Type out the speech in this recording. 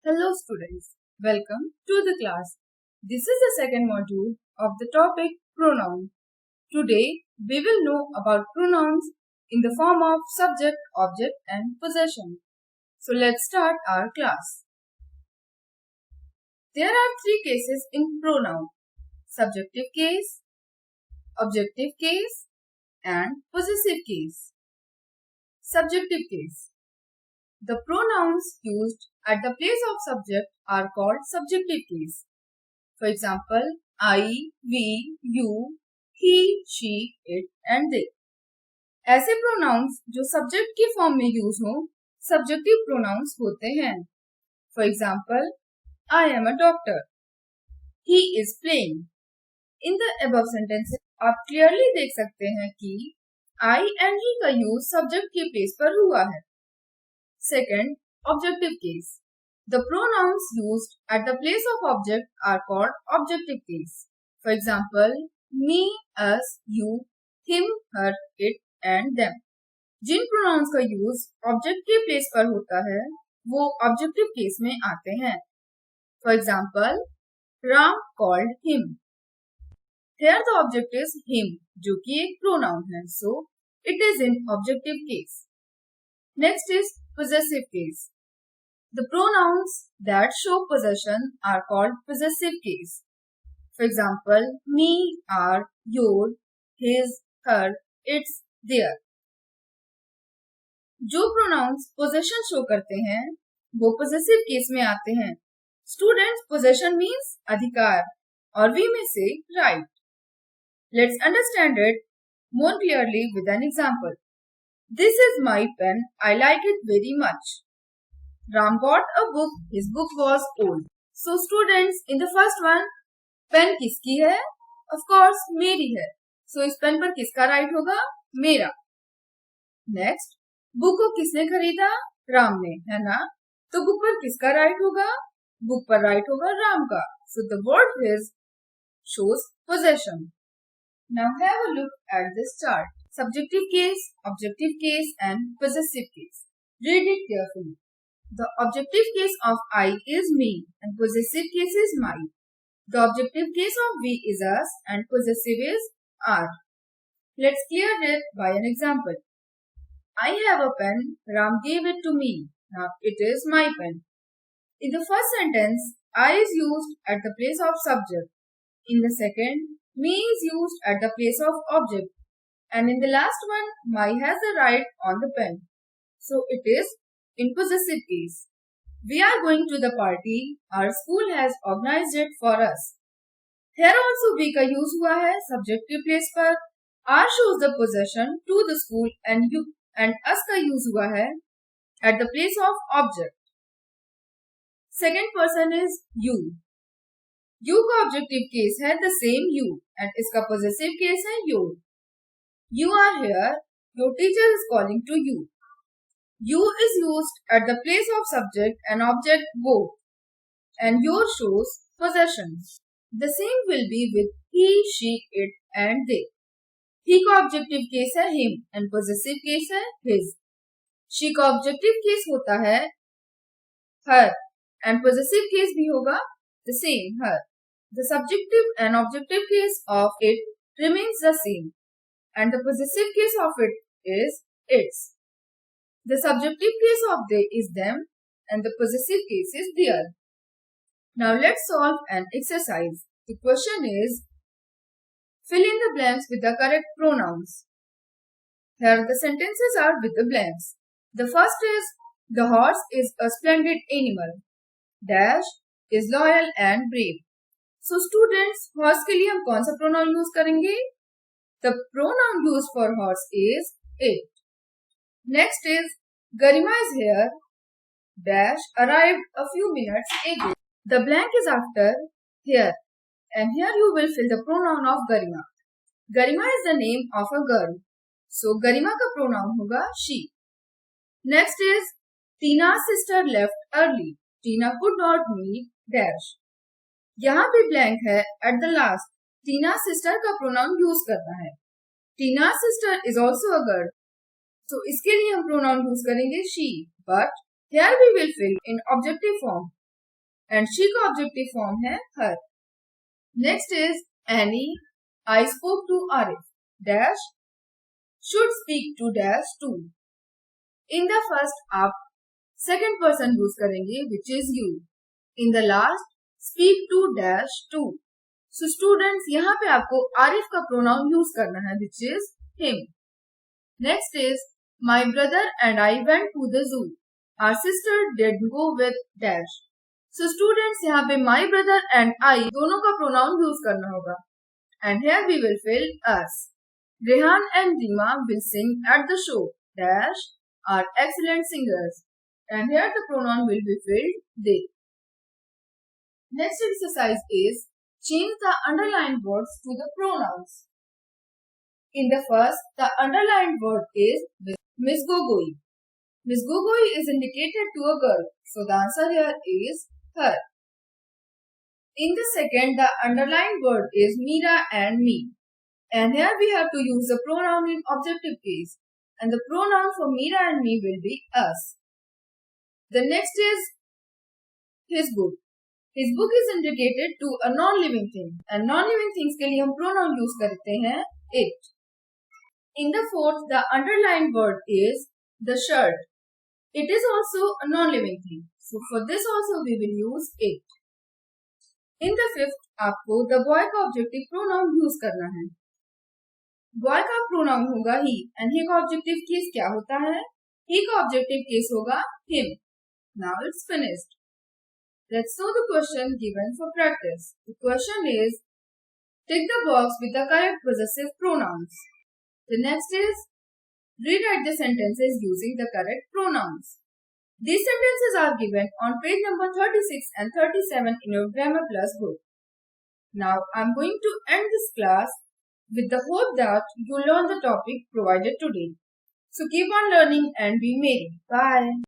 Hello students, welcome to the class. This is the second module of the topic pronoun. Today we will know about pronouns in the form of subject, object and possession. So let's start our class. There are three cases in pronoun: subjective case, objective case and possessive case. Subjective case. The pronouns used at the place of subject are called subjective case. For example, I, we, you, he, she, it and they. ऐसे pronouns जो subject के form में use हो, subjective pronouns होते हैं. For example, I am a doctor. He is playing. In the above sentences, आप clearly देख सकते हैं कि I and he का use subject के place पर हुआ है. Second, objective case. The pronouns used at the place of object are called objective case. For example, me, us, you, him, her, it and them. Jin pronouns का use object के place पर होता है, वो objective case में आते हैं. For example, Ram called him. Here the object is him, जो कि एक pronoun है, so it is in objective case. Next is possessive case. The pronouns that show possession are called possessive case. For example, me, our, your, his, her, its, their. जो pronouns possession show करते हैं, वो possessive case में आते हैं. Students, possession means अधिकार और we may say right. Let's understand it more clearly with an example. This is my pen. I like it very much. Ram bought a book. His book was old. So students, in the first one, pen किसकी है? Of course, मेरी है. So इस pen पर किसका right होगा? मेरा. Next, book को किसने खरीदा? राम ने, है ना? तो बुक पर किसका राइट होगा? बुक पर राइट होगा राम का. So the word his shows possession. Now have a look at this chart. Subjective case, objective case and possessive case. Read it carefully. The objective case of I is me and possessive case is my. The objective case of we is us and possessive is our. Let's clear it by an example. I have a pen. Ram gave it to me. Now it is my pen. In the first sentence, I is used at the place of subject. In the second, me is used at the place of object. And in the last one, my has the right on the pen. So it is in possessive case. We are going to the party. Our school has organized it for us. Here also we का use हुआ है subjective place पर. Our shows the possession to the school and you and us का use हुआ है at the place of object. Second person is you. You का objective case है the same you and इसका possessive case है your. You are here. Your teacher is calling to you. You is used at the place of subject and object both. And your shows possession. The same will be with he, she, it and they. He का objective case है him and possessive case है his. She का objective case होता है her and possessive case भी होगा the same her. The subjective and objective case of it remains the same. And the possessive case of it is its. The subjective case of they is them and the possessive case is their. Now let's solve an exercise. The question is, fill in the blanks with the correct pronouns. Here the sentences are with the blanks. The first is, the horse is a splendid animal. Dash is loyal and brave. So students, horse के लिए हम कौन सा pronoun use करेंगे? The pronoun used for horse is it. Next is, Garima is here. Dash arrived a few minutes ago. The blank is after here. And here you will fill the pronoun of Garima. Garima is the name of a girl. So Garima का pronoun होगा she. Next is, Tina's sister left early. Tina could not meet Dash. यहाँ भी blank है at the last. Tina's sister का pronoun use करना है. Tina's sister is also a girl. So इसके लिए हम pronoun use करेंगे she. But here we will fill in objective form. and she का ऑब्जेक्टिव फॉर्म है her. Next is Annie. I spoke to Arif. Dash should speak to dash to. In the first आप second person use करेंगे which is you. In the last speak to dash to. So students यहाँ पे आपको आरिफ का pronoun use करना है which is him. Next is my brother and I went to the zoo. Our sister did go with dash. So students यहाँ पे my brother and I दोनों का pronoun use करना होगा. And here we will fill us. Rehan and Dima will sing at the show. Dash are excellent singers. And here the pronoun will be filled they. Next exercise is change the underlined words to the pronouns. In the first, the underlined word is Miss Gogoi. Miss Gogoi is indicated to a girl, so the answer here is her. In the second, the underlined word is Meera and me. And here we have to use the pronoun in objective case. And the pronoun for Meera and me will be us. The next is his book. His book is indicated to a non-living thing. And non-living things के लिए हम pronoun use करते हैं it. In the fourth, the underlined word is the shirt. It is also a non-living thing. So for this also we will use it. In the fifth, आपको the boy का objective pronoun use करना है. Boy का pronoun होगा he and he का objective case क्या होता है? He का objective case होगा him. Now it's finished. Let's know the question given for practice. The question is, tick the box with the correct possessive pronouns. The next is, rewrite the sentences using the correct pronouns. These sentences are given on page number 36 and 37 in your Grammar Plus book. Now I am going to end this class with the hope that you learn the topic provided today. So keep on learning and be merry. Bye.